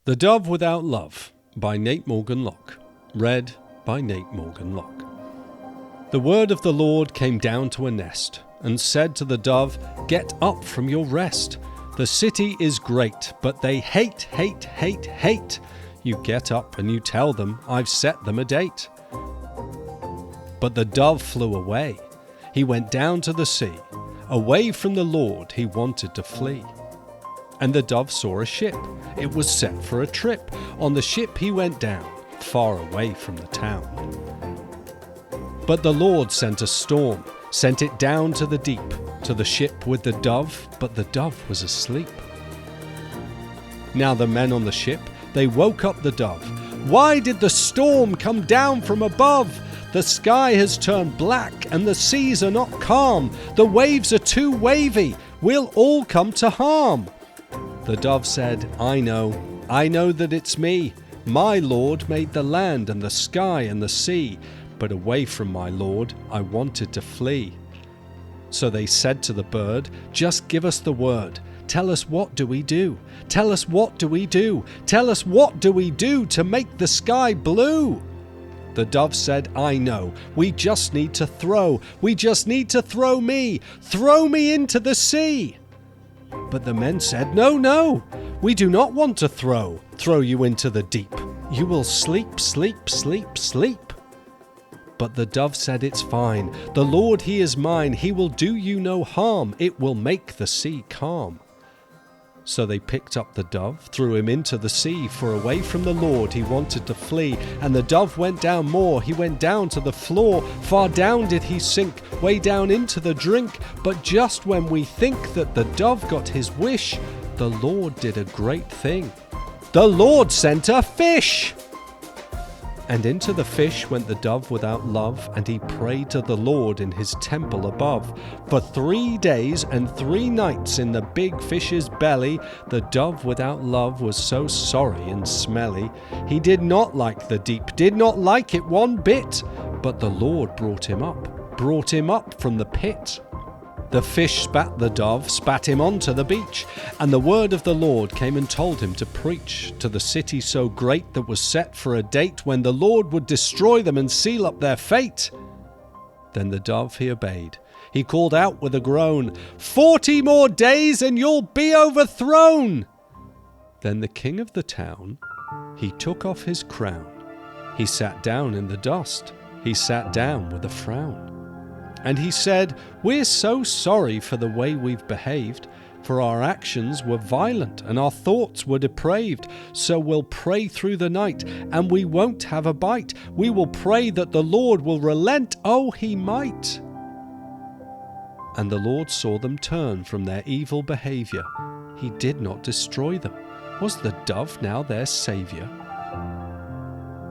The Dove Without Love by Nate Morgan Locke. Read by Nate Morgan Locke. The word of the Lord came down to a nest, and said to the dove, "Get up from your rest. The city is great, but they hate. You get up and you tell them, I've set them a date." But the dove flew away. He went down to the sea. Away from the Lord he wanted to flee. And the dove saw a ship. It was set for a trip. On the ship he went down, far away from the town. But the Lord sent a storm, sent it down to the deep, to the ship with the dove, but the dove was asleep. Now the men on the ship, they woke up the dove. "Why did the storm come down from above? The sky has turned black and the seas are not calm. The waves are too wavy. We'll all come to harm." The dove said, I know that it's me. My Lord made the land and the sky and the sea, but away from my Lord I wanted to flee. So they said to the bird, "Just give us the word. Tell us, what do we do? Tell us, what do we do? Tell us, what do we do to make the sky blue?" The dove said, I know. We just need to throw. We just need to throw me. Throw me into the sea. But the men said, No, we do not want to throw you into the deep. You will sleep. But the dove said, it's fine. The Lord, he is mine. He will do you no harm. It will make the sea calm. So they picked up the dove, threw him into the sea, for away from the Lord he wanted to flee. And the dove went down more, he went down to the floor. Far down did he sink, way down into the drink. But just when we think that the dove got his wish, the Lord did a great thing. The Lord sent a fish! And into the fish went the dove without love, and he prayed to the Lord in his temple above. For 3 days and 3 nights in the big fish's belly, the dove without love was so sorry and smelly. He did not like the deep, did not like it one bit, but the Lord brought him up from the pit. The fish spat the dove, spat him onto the beach, and the word of the Lord came and told him to preach to the city so great that was set for a date when the Lord would destroy them and seal up their fate. Then the dove he obeyed. He called out with a groan, 40 more days and you'll be overthrown. Then the king of the town, he took off his crown. He sat down in the dust. He sat down with a frown. And he said, we're so sorry for the way we've behaved, for our actions were violent and our thoughts were depraved. So we'll pray through the night and we won't have a bite. We will pray that the Lord will relent. Oh, he might. And the Lord saw them turn from their evil behavior. He did not destroy them. Was the dove now their savior?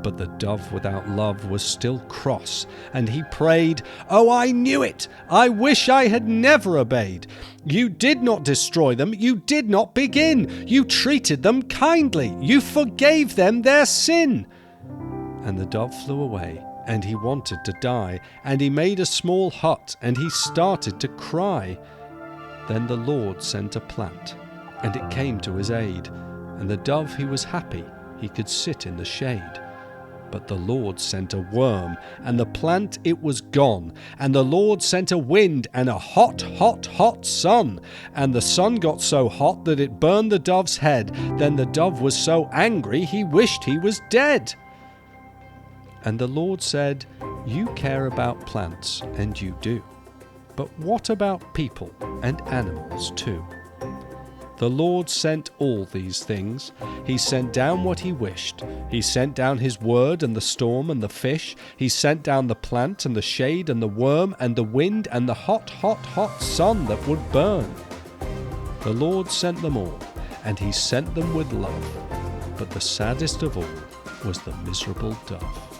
But the dove without love was still cross, and he prayed, Oh, I knew it! I wish I had never obeyed. You did not destroy them, you did not begin. You treated them kindly, you forgave them their sin. And the dove flew away, and he wanted to die, and he made a small hut, and he started to cry. Then the Lord sent a plant, and it came to his aid, and the dove he was happy, he could sit in the shade. But the Lord sent a worm, and the plant it was gone. And the Lord sent a wind and a hot sun. And the sun got so hot that it burned the dove's head. Then the dove was so angry he wished he was dead. And the Lord said, You care about plants, and you do. But what about people and animals too? The Lord sent all these things. He sent down what he wished. He sent down his word and the storm and the fish. He sent down the plant and the shade and the worm and the wind and the hot sun that would burn. The Lord sent them all, and he sent them with love. But the saddest of all was the miserable dove.